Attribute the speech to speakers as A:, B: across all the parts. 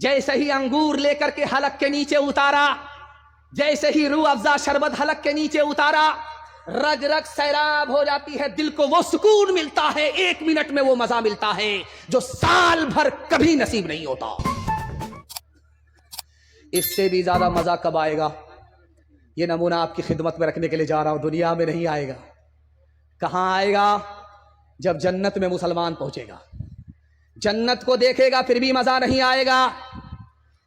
A: جیسے ہی انگور لے کر کے حلق کے نیچے اتارا، جیسے ہی روح افزا شربت حلق کے نیچے اتارا، رگ رگ سیراب ہو جاتی ہے، دل کو وہ سکون ملتا ہے، 1 منٹ میں وہ مزہ ملتا ہے جو سال بھر کبھی نصیب نہیں ہوتا۔ اس سے بھی زیادہ مزہ کب آئے گا؟ یہ نمونہ آپ کی خدمت میں رکھنے کے لیے جا رہا ہوں، دنیا میں نہیں آئے گا۔ کہاں آئے گا؟ جب جنت میں مسلمان پہنچے گا، جنت کو دیکھے گا پھر بھی مزہ نہیں آئے گا،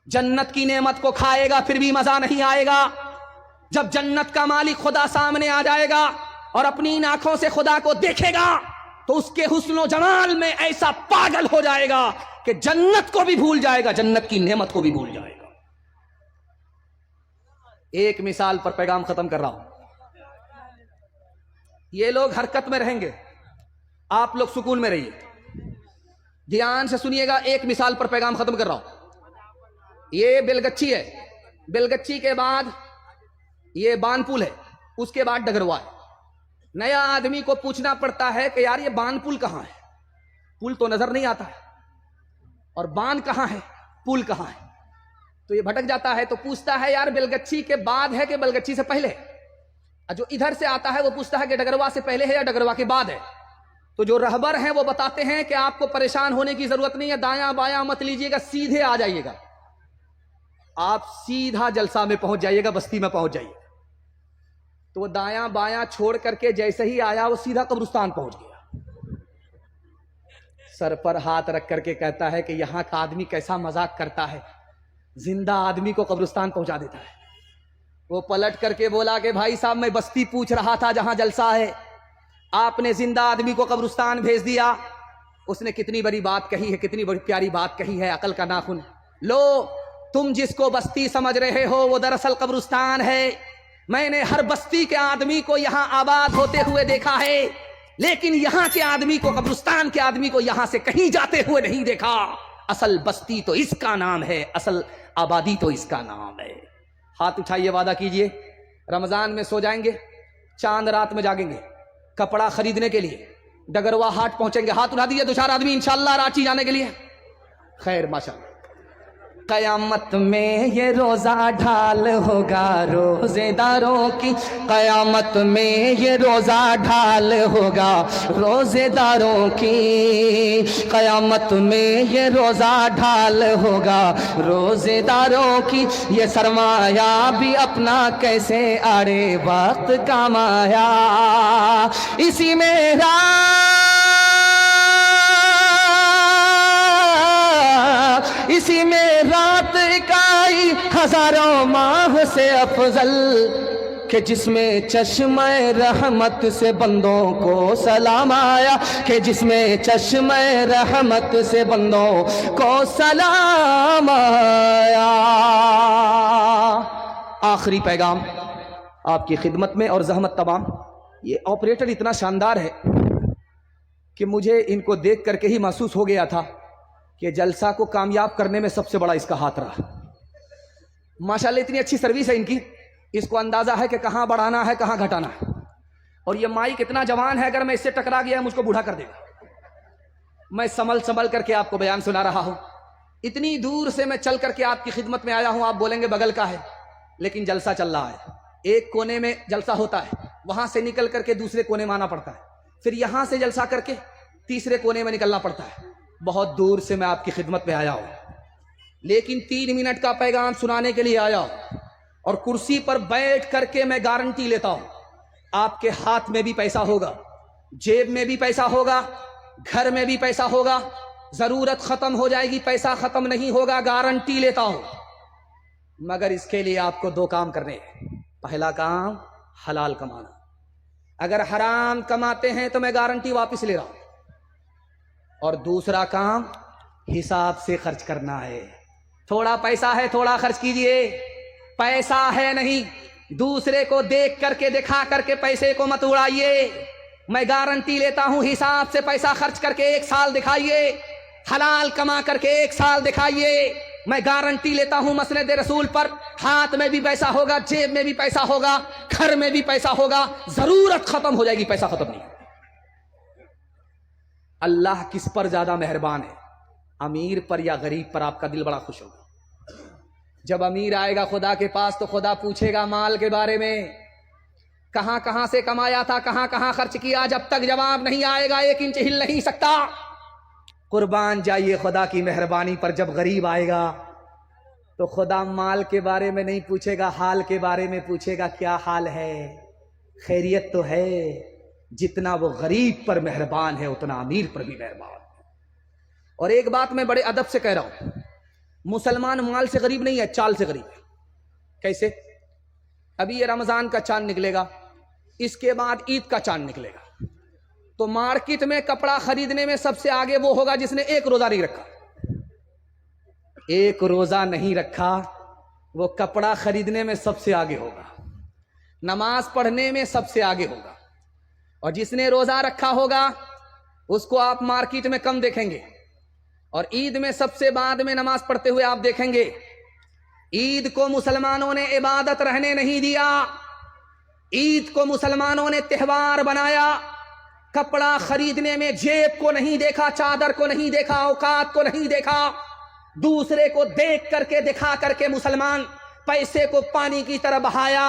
A: جنت کی نعمت کو کھائے گا پھر بھی مزہ نہیں آئے گا، جب جنت کا مالک خدا سامنے آ جائے گا اور اپنی ان آنکھوں سے خدا کو دیکھے گا تو اس کے حسن و جمال میں ایسا پاگل ہو جائے گا کہ جنت کو بھی بھول جائے گا، جنت کی نعمت کو بھی بھول جائے گا۔ ایک مثال پر پیغام ختم کر رہا ہوں۔ یہ لوگ حرکت میں رہیں گے، آپ لوگ سکون میں رہیے، دھیان سے سنیے گا، ایک مثال پر پیغام ختم کر رہا ہوں۔ یہ بیلگچھی ہے، بیلگچھی کے بعد یہ بان پول ہے، اس کے بعد ڈگروا ہے۔ نیا آدمی کو پوچھنا پڑتا ہے کہ یار یہ بان پول کہاں ہے؟ پول تو نظر نہیں آتا ہے، اور بان کہاں ہے، پول کہاں ہے؟ تو یہ بھٹک جاتا ہے، تو پوچھتا ہے یار بیلگچھی کے بعد ہے کہ بیلگچھی سے پہلے ہے؟ جو ادھر سے آتا ہے وہ پوچھتا ہے کہ ڈگروا سے پہلے ہے یا ڈگروا کے بعد ہے؟ تو جو رہبر ہیں وہ بتاتے ہیں کہ آپ کو پریشان ہونے کی ضرورت نہیں ہے، دایاں بایاں مت لیجئے گا، سیدھے آ جائیے گا، آپ سیدھا جلسہ میں پہنچ جائیے گا، بستی میں پہنچ جائیے گا۔ تو وہ دایاں بایاں چھوڑ کر کے جیسے ہی آیا وہ سیدھا قبرستان پہنچ گیا، سر پر ہاتھ رکھ کر کے کہتا ہے کہ یہاں کا آدمی کیسا مذاق کرتا ہے، زندہ آدمی کو قبرستان پہنچا دیتا ہے۔ وہ پلٹ کر کے بولا کہ بھائی صاحب میں بستی پوچھ رہا تھا جہاں جلسہ ہے، آپ نے زندہ آدمی کو قبرستان بھیج دیا۔ اس نے کتنی بڑی بات کہی ہے، کتنی بڑی پیاری بات کہی ہے، عقل کا ناخن۔ لو تم جس کو بستی سمجھ رہے ہو وہ دراصل قبرستان ہے۔ میں نے ہر بستی کے آدمی کو یہاں آباد ہوتے ہوئے دیکھا ہے، لیکن یہاں کے آدمی کو، قبرستان کے آدمی کو یہاں سے کہیں جاتے ہوئے نہیں دیکھا۔ اصل بستی تو اس کا نام ہے، اصل آبادی تو اس کا نام ہے۔ ہاتھ اٹھائیے، وعدہ کیجئے رمضان میں سو جائیں گے، چاند رات میں جاگیں گے، کپڑا خریدنے کے لیے ڈگروا ہاٹ پہنچیں گے۔ ہاتھ اٹھا دیجئے 2-4 آدمی انشاءاللہ رانچی جانے کے لیے۔ خیر، ماشاءاللہ۔ قیامت میں یہ روزہ ڈھال ہوگا روزے داروں کی، قیامت میں یہ روزہ ڈھال ہوگا روزے داروں کی، قیامت میں یہ روزہ ڈھال ہوگا روزے داروں کی۔ یہ سرمایہ بھی اپنا کیسے آڑے وقت کمایا، اسی میں اسی میں رات اکائی ہزاروں ماہ سے افضل، کہ جس میں چشمہ رحمت سے بندوں کو سلام آیا، کہ جس میں چشمہ رحمت سے بندوں کو سلام آیا۔ آخری پیغام آپ کی خدمت میں، اور زحمت تمام۔ یہ آپریٹر اتنا شاندار ہے کہ مجھے ان کو دیکھ کر کے ہی محسوس ہو گیا تھا کہ جلسہ کو کامیاب کرنے میں سب سے بڑا اس کا ہاتھ رہا۔ ماشاءاللہ اتنی اچھی سروس ہے ان کی، اس کو اندازہ ہے کہ کہاں بڑھانا ہے کہاں گھٹانا ہے، اور یہ مائک اتنا جوان ہے، اگر میں اس سے ٹکرا گیا مجھ کو بوڑھا کر دے گا۔ میں سنبھل کر کے آپ کو بیان سنا رہا ہوں، اتنی دور سے میں چل کر کے آپ کی خدمت میں آیا ہوں۔ آپ بولیں گے بغل کا ہے، لیکن جلسہ چل رہا ہے، ایک کونے میں جلسہ ہوتا ہے، وہاں سے نکل کر کے دوسرے کونے میں آنا پڑتا ہے، پھر یہاں سے جلسہ کر کے تیسرے کونے میں نکلنا پڑتا ہے۔ بہت دور سے میں آپ کی خدمت میں آیا ہوں، لیکن 3 منٹ کا پیغام سنانے کے لیے آیا ہوں، اور کرسی پر بیٹھ کر کے میں گارنٹی لیتا ہوں آپ کے ہاتھ میں بھی پیسہ ہوگا، جیب میں بھی پیسہ ہوگا، گھر میں بھی پیسہ ہوگا، ضرورت ختم ہو جائے گی پیسہ ختم نہیں ہوگا، گارنٹی لیتا ہوں۔ مگر اس کے لیے آپ کو 2 کام کرنے ہیں۔ پہلا کام حلال کمانا، اگر حرام کماتے ہیں تو میں گارنٹی واپس لے رہا ہوں، اور دوسرا کام حساب سے خرچ کرنا ہے۔ تھوڑا پیسہ ہے تھوڑا خرچ کیجئے، پیسہ ہے نہیں، دوسرے کو دیکھ کر کے دکھا کر کے پیسے کو مت اڑائیے۔ میں گارنٹی لیتا ہوں حساب سے پیسہ خرچ کر کے 1 سال دکھائیے، حلال کما کر کے 1 سال دکھائیے۔ میں گارنٹی لیتا ہوں مسند رسول پر، ہاتھ میں بھی پیسہ ہوگا، جیب میں بھی پیسہ ہوگا، گھر میں بھی پیسہ ہوگا، ضرورت ختم ہو جائے گی پیسہ ختم نہیں۔ اللہ کس پر زیادہ مہربان ہے، امیر پر یا غریب پر؟ آپ کا دل بڑا خوش ہوگا۔ جب امیر آئے گا خدا کے پاس تو خدا پوچھے گا مال کے بارے میں، کہاں کہاں سے کمایا تھا، کہاں کہاں خرچ کیا؟ جب تک جواب نہیں آئے گا 1 انچ ہل نہیں سکتا۔ قربان جائیے خدا کی مہربانی پر، جب غریب آئے گا تو خدا مال کے بارے میں نہیں پوچھے گا، حال کے بارے میں پوچھے گا، کیا حال ہے، خیریت تو ہے؟ جتنا وہ غریب پر مہربان ہے اتنا امیر پر بھی مہربان ہے۔ اور ایک بات میں بڑے ادب سے کہہ رہا ہوں، مسلمان مال سے غریب نہیں ہے، چال سے غریب ہے۔ کیسے؟ ابھی یہ رمضان کا چاند نکلے گا، اس کے بعد عید کا چاند نکلے گا، تو مارکیٹ میں کپڑا خریدنے میں سب سے آگے وہ ہوگا جس نے 1 روزہ نہیں رکھا۔ 1 روزہ نہیں رکھا وہ کپڑا خریدنے میں سب سے آگے ہوگا، نماز پڑھنے میں سب سے آگے ہوگا، اور جس نے روزہ رکھا ہوگا اس کو آپ مارکیٹ میں کم دیکھیں گے، اور عید میں سب سے بعد میں نماز پڑھتے ہوئے آپ دیکھیں گے۔ عید کو مسلمانوں نے عبادت رہنے نہیں دیا، عید کو مسلمانوں نے تہوار بنایا۔ کپڑا خریدنے میں جیب کو نہیں دیکھا، چادر کو نہیں دیکھا، اوقات کو نہیں دیکھا، دوسرے کو دیکھ کر کے دکھا کر کے مسلمان پیسے کو پانی کی طرح بہایا،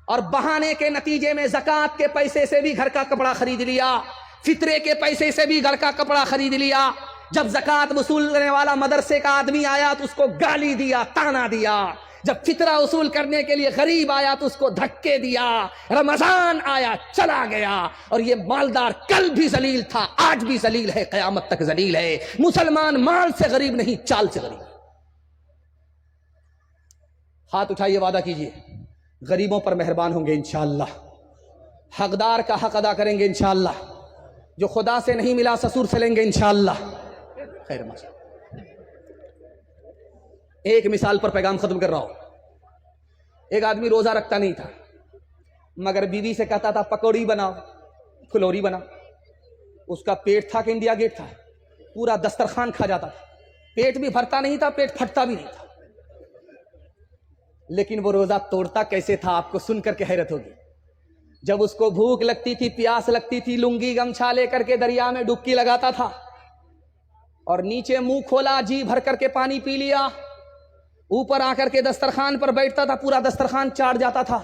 A: اور بہانے کے نتیجے میں زکوٰۃ کے پیسے سے بھی گھر کا کپڑا خرید لیا، فطرے کے پیسے سے بھی گھر کا کپڑا خرید لیا۔ جب زکوٰۃ وصولنے والا مدرسے کا آدمی آیا تو اس کو گالی دیا، تانا دیا، جب فطرہ وصول کرنے کے لیے غریب آیا تو اس کو دھکے دیا۔ رمضان آیا چلا گیا، اور یہ مالدار کل بھی ذلیل تھا، آج بھی ذلیل ہے، قیامت تک ذلیل ہے۔ مسلمان مال سے غریب نہیں، چال سے غریب۔ ہاتھ اٹھائیے، وعدہ کیجئے غریبوں پر مہربان ہوں گے انشاءاللہ، حقدار کا حق ادا کریں گے انشاءاللہ، جو خدا سے نہیں ملا سسور سے لیں گے انشاءاللہ۔ خیر ماشاء اللہ۔ ایک مثال پر پیغام ختم کر رہا ہوں۔ ایک آدمی روزہ رکھتا نہیں تھا، مگر بیوی سے کہتا تھا پکوڑی بناؤ، پھلوری بناؤ۔ اس کا پیٹ تھا کہ انڈیا گیٹ تھا، پورا دسترخوان کھا جاتا تھا، پیٹ بھی بھرتا نہیں تھا، پیٹ پھٹتا بھی نہیں تھا۔ لیکن وہ روزہ توڑتا کیسے تھا، آپ کو سن کر کے حیرت ہوگی۔ جب اس کو بھوک لگتی تھی، پیاس لگتی تھی، لنگی گمچھا لے کر کے دریا میں ڈبکی لگاتا تھا، اور نیچے منہ کھولا، جی بھر کر کے پانی پی لیا، اوپر آ کر کے دسترخوان پر بیٹھتا تھا، پورا دسترخوان چاٹ جاتا تھا۔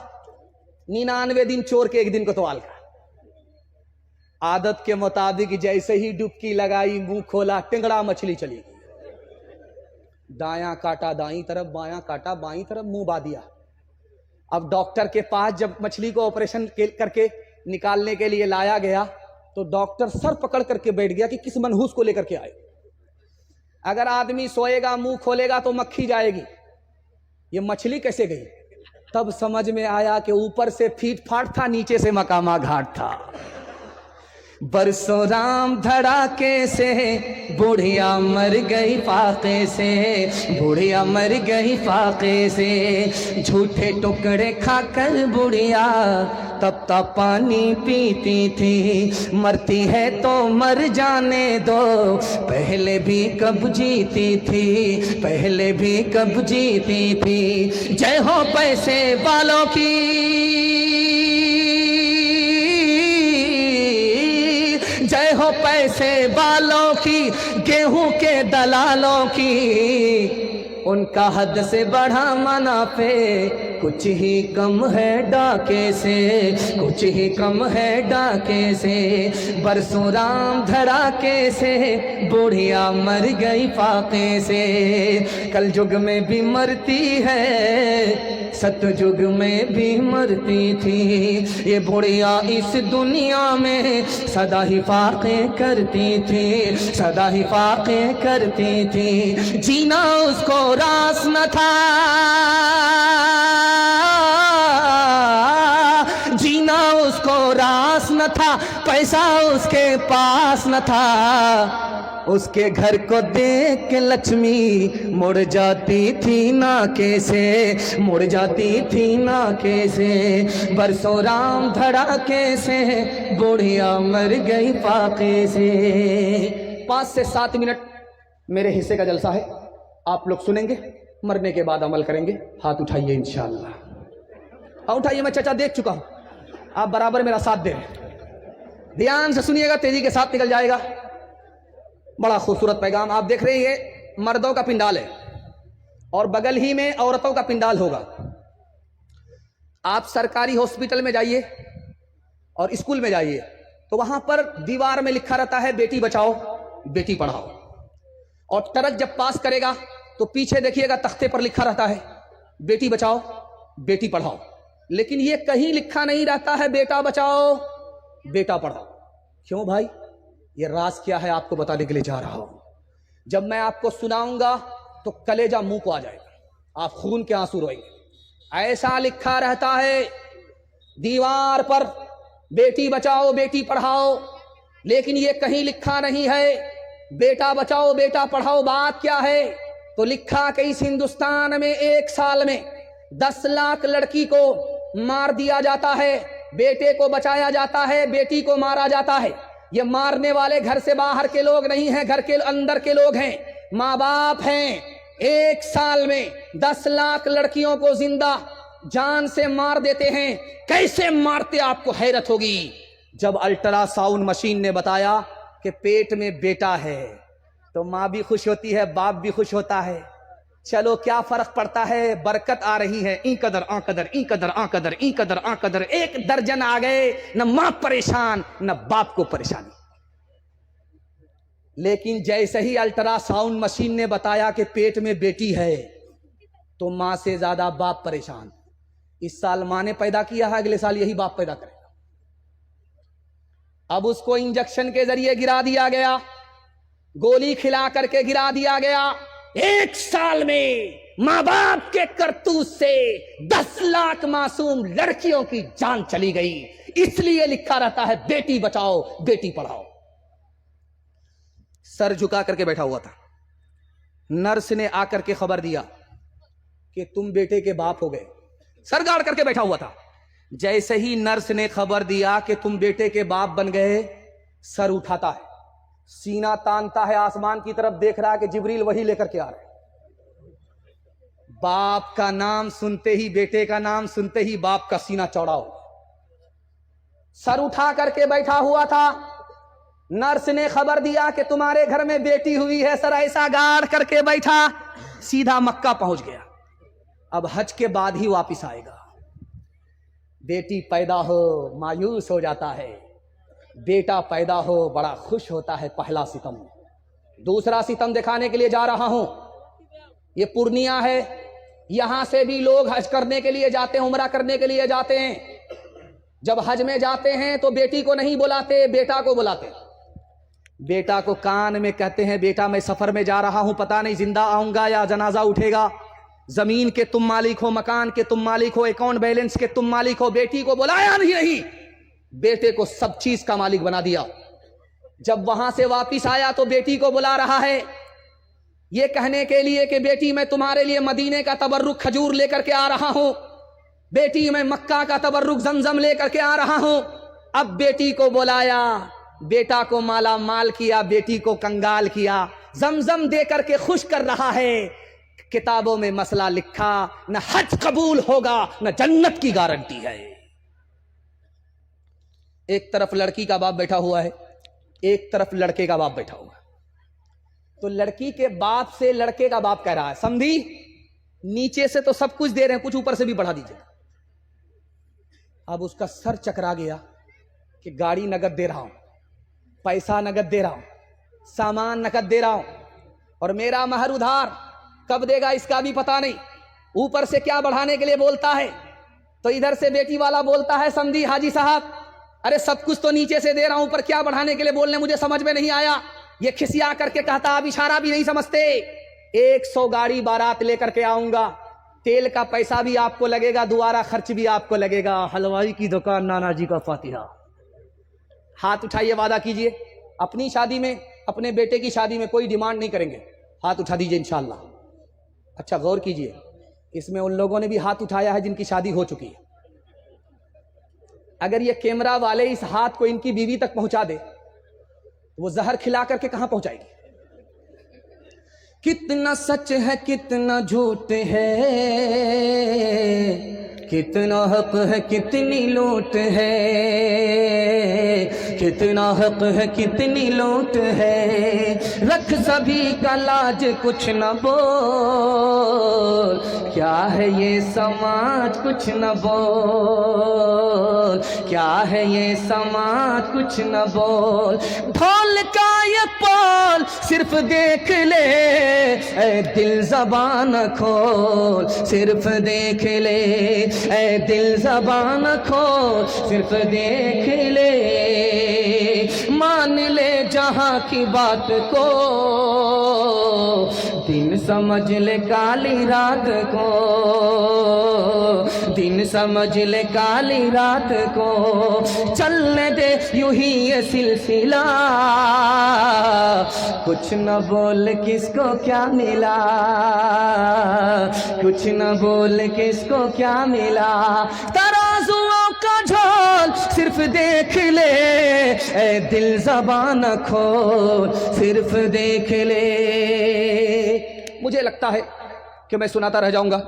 A: 99 دن چور کے 1 دن کو توال کا۔ عادت کے مطابق جیسے ہی ڈبکی لگائی، منہ کھولا، ٹنگڑا مچھلی چلی گئی، دایاں کاٹا دائیں طرف، بایاں کاٹا بائیں طرف، منہ با دیا۔ اب ڈاکٹر کے پاس جب مچھلی کو آپریشن کر کے نکالنے کے لیے لایا گیا تو ڈاکٹر سر پکڑ کر کے بیٹھ گیا کہ کس منحوس کو لے کر کے آئے۔ اگر آدمی سوئے گا، منہ کھولے گا تو مکھی جائے گی، یہ مچھلی کیسے گئی؟ تب سمجھ میں آیا کہ اوپر سے پھیٹ پھاٹ تھا، نیچے سے مقامہ گھاٹ تھا۔ برسوں رام دھڑاکے سے بڑھیا مر گئی فاقے سے، بڑھیا مر گئی فاقے سے، جھوٹے ٹکڑے کھا کر بڑھیا تب تک پانی پیتی تھی، مرتی ہے تو مر جانے دو، پہلے بھی کب جیتی تھی، پہلے بھی کب جیتی تھی۔ جے ہو پیسے والوں کی، جے ہو پیسے والوں کی، گیہوں کے دلالوں کی، ان کا حد سے بڑھا منافع کچھ ہی کم ہے ڈاکے سے، کچھ ہی کم ہے ڈاکے سے۔ برسوں رام دھڑاکے سے بوڑھیا مر گئی فاقے سے، کل جگ میں بھی مرتی ہے، ست جگ میں بھی مرتی تھی، یہ بڑھیا اس دنیا میں سدا ہی فاقے کرتی تھی، سدا ہی فاقے کرتی تھی۔ جینا اس کو راس نہ تھا، جینا اس کو راس نہ تھا، پیسہ اس کے پاس نہ تھا، اس کے گھر کو دیکھ کے لکشمی مڑ جاتی تھی ناکے سے، مڑ جاتی تھی ناکے سے۔ برسوں رام دھڑاکے سے بوڑھیا مر گئی فاقے سے۔ 5 سے 7 منٹ میرے حصے کا جلسہ ہے، آپ لوگ سنیں گے، مرنے کے بعد عمل کریں گے۔ ہاتھ اٹھائیے انشاءاللہ، اٹھائیے، میں چچا دیکھ چکا ہوں، آپ برابر میرا ساتھ دیں، دھیان سے سنیے گا، تیزی کے ساتھ نکل جائے گا۔ بڑا خوبصورت پیغام آپ دیکھ رہے ہیں، یہ مردوں کا پنڈال ہے، اور بغل ہی میں عورتوں کا پنڈال ہوگا. آپ سرکاری ہاسپٹل میں جائیے اور اسکول میں جائیے تو وہاں پر دیوار میں لکھا رہتا ہے بیٹی بچاؤ بیٹی پڑھاؤ. اور ٹرک جب پاس کرے گا تو پیچھے دیکھیے گا تختے پر لکھا رہتا ہے بیٹی بچاؤ بیٹی پڑھاؤ. لیکن یہ کہیں لکھا نہیں رہتا ہے بیٹا بچاؤ بیٹا پڑھاؤ. کیوں بھائی؟ یہ راز کیا ہے آپ کو بتانے کے لیے جا رہا ہوں. جب میں آپ کو سناؤں گا تو کلیجہ منہ کو آ جائے گا, آپ خون کے آنسو روئیں گے. ایسا لکھا رہتا ہے دیوار پر بیٹی بچاؤ بیٹی پڑھاؤ, لیکن یہ کہیں لکھا نہیں ہے بیٹا بچاؤ بیٹا پڑھاؤ. بات کیا ہے؟ تو لکھا کہ اس ہندوستان میں ایک سال میں 10 لاکھ لڑکی کو مار دیا جاتا ہے, بیٹے کو بچایا جاتا ہے بیٹی کو مارا جاتا ہے. یہ مارنے والے گھر سے باہر کے لوگ نہیں ہیں, گھر کے اندر کے لوگ ہیں, ماں باپ ہیں. ایک سال میں 10 لاکھ لڑکیوں کو زندہ جان سے مار دیتے ہیں. کیسے مارتے آپ کو حیرت ہوگی. جب الٹرا ساؤنڈ مشین نے بتایا کہ پیٹ میں بیٹا ہے تو ماں بھی خوش ہوتی ہے باپ بھی خوش ہوتا ہے. چلو کیا فرق پڑتا ہے, برکت آ رہی ہے. این قدر آن قدر این قدر آن قدر این قدر آن قدر 1 درجن آ گئے, نہ ماں پریشان نہ باپ کو پریشانی. لیکن جیسے ہی الٹرا ساؤنڈ مشین نے بتایا کہ پیٹ میں بیٹی ہے تو ماں سے زیادہ باپ پریشان. اس سال ماں نے پیدا کیا ہے, اگلے سال یہی باپ پیدا کرے گا. اب اس کو انجیکشن کے ذریعے گرا دیا گیا, گولی کھلا کر کے گرا دیا گیا. ایک سال میں ماں باپ کے کرتوت سے 10 لاکھ معصوم لڑکیوں کی جان چلی گئی. اس لیے لکھا رہتا ہے بیٹی بچاؤ بیٹی پڑھاؤ. سر جھکا کر کے بیٹھا ہوا تھا, نرس نے آ کر کے خبر دیا کہ تم بیٹے کے باپ ہو گئے. سر گاڑ کر کے بیٹھا ہوا تھا. جیسے ہی نرس نے خبر دیا کہ تم بیٹے کے باپ بن گئے, سر اٹھاتا ہے, سینہ تانتا ہے, آسمان کی طرف دیکھ رہا ہے کہ جبریل وہی لے کر کے آ رہے. باپ کا نام سنتے ہی, بیٹے کا نام سنتے ہی باپ کا سینہ چوڑا ہو. سر اٹھا کر کے بیٹھا ہوا تھا. نرس نے خبر دیا کہ تمہارے گھر میں بیٹی ہوئی ہے. سر ایسا گاڑ کر کے بیٹھا, سیدھا مکہ پہنچ گیا. اب حج کے بعد ہی واپس آئے گا. بیٹی پیدا ہو مایوس ہو جاتا ہے, بیٹا پیدا ہو بڑا خوش ہوتا ہے. پہلا ستم. دوسرا ستم دکھانے کے لیے جا رہا ہوں. یہ پورنیہ ہے, یہاں سے بھی لوگ حج کرنے کے لیے جاتے ہیں, عمرہ کرنے کے لیے جاتے ہیں. جب حج میں جاتے ہیں تو بیٹی کو نہیں بلاتے, بیٹا کو بلاتے. بیٹا کو کان میں کہتے ہیں بیٹا میں سفر میں جا رہا ہوں, پتہ نہیں زندہ آؤں گا یا جنازہ اٹھے گا. زمین کے تم مالک ہو, مکان کے تم مالک ہو, اکاؤنٹ بیلنس کے تم مالک ہو. بیٹی کو بلایا نہیں, بیٹے کو سب چیز کا مالک بنا دیا. جب وہاں سے واپس آیا تو بیٹی کو بلا رہا ہے یہ کہنے کے لیے کہ بیٹی میں تمہارے لیے مدینے کا تبرک کھجور لے کر کے آ رہا ہوں, بیٹی میں مکہ کا تبرک زمزم لے کر کے آ رہا ہوں. اب بیٹی کو بلایا, بیٹا کو مالا مال کیا, بیٹی کو کنگال کیا, زمزم دے کر کے خوش کر رہا ہے. کتابوں میں مسئلہ لکھا, نہ حج قبول ہوگا نہ جنت کی گارنٹی ہے. ایک طرف لڑکی کا باپ بیٹھا ہوا ہے, ایک طرف لڑکے کا باپ بیٹھا ہوا ہے. تو لڑکی کے باپ سے لڑکے کا باپ کہہ رہا ہے سمجھی نیچے سے تو سب کچھ دے رہے ہیں, کچھ اوپر سے بھی بڑھا دیجیے. اب اس کا سر چکرا گیا کہ گاڑی نقد دے رہا ہوں, پیسہ نقد دے رہا ہوں, سامان نقد دے رہا ہوں, اور میرا مہر ادھار کب دے گا اس کا بھی پتا نہیں. اوپر سے کیا بڑھانے کے لیے بولتا ہے تو ادھر سے بیٹی والا بولتا ہے سمجھی حاجی صاحب ارے سب کچھ تو نیچے سے دے رہا ہوں, اوپر کیا بڑھانے کے لیے بولنے, مجھے سمجھ میں نہیں آیا. یہ کھسیا کر کے کہتا آپ اشارہ بھی نہیں سمجھتے. 100 گاڑی بارات لے کر کے آؤں گا, تیل کا پیسہ بھی آپ کو لگے گا, دوبارہ خرچ بھی آپ کو لگے گا. حلوائی کی دکان نانا جی کا فاتحہ. ہاتھ اٹھائیے, وعدہ کیجئے اپنی شادی میں, اپنے بیٹے کی شادی میں کوئی ڈیمانڈ نہیں کریں گے. ہاتھ اٹھا دیجئے انشاءاللہ. اچھا غور کیجئے, اس میں ان لوگوں نے بھی ہاتھ اٹھایا ہے جن کی شادی ہو چکی ہے. اگر یہ کیمرہ والے اس ہاتھ کو ان کی بیوی تک پہنچا دے وہ زہر کھلا کر کے کہاں پہنچائے گی. کتنا سچ ہے کتنا جھوٹ ہے, کتنا حق ہے کتنی لوٹ ہے, کتنا حق ہے کتنی لوٹ ہے, رکھ سبھی کا لاج کچھ نہ بول,
B: کیا ہے یہ سماج کچھ نہ بول، کیا ہے یہ سماج کچھ نہ بول، ڈھول کا یہ پول صرف دیکھ لے، اے دل زبان کھول صرف دیکھ لے، اے دل زبان کھول صرف دیکھ لے، مان لے جہاں کی بات کو، دن سمجھ لے کالی رات کو، دن سمجھ لے کالی رات کو، چلنے دے یوں ہی یہ سلسلہ، کچھ نہ بول کس کو کیا ملا، کچھ نہ بول کس کو کیا ملا، ترازوؤں کا جھول صرف دیکھ لے، اے دل زبان کھول صرف دیکھ لے۔
A: مجھے لگتا ہے کہ میں سناتا رہ جاؤں گا،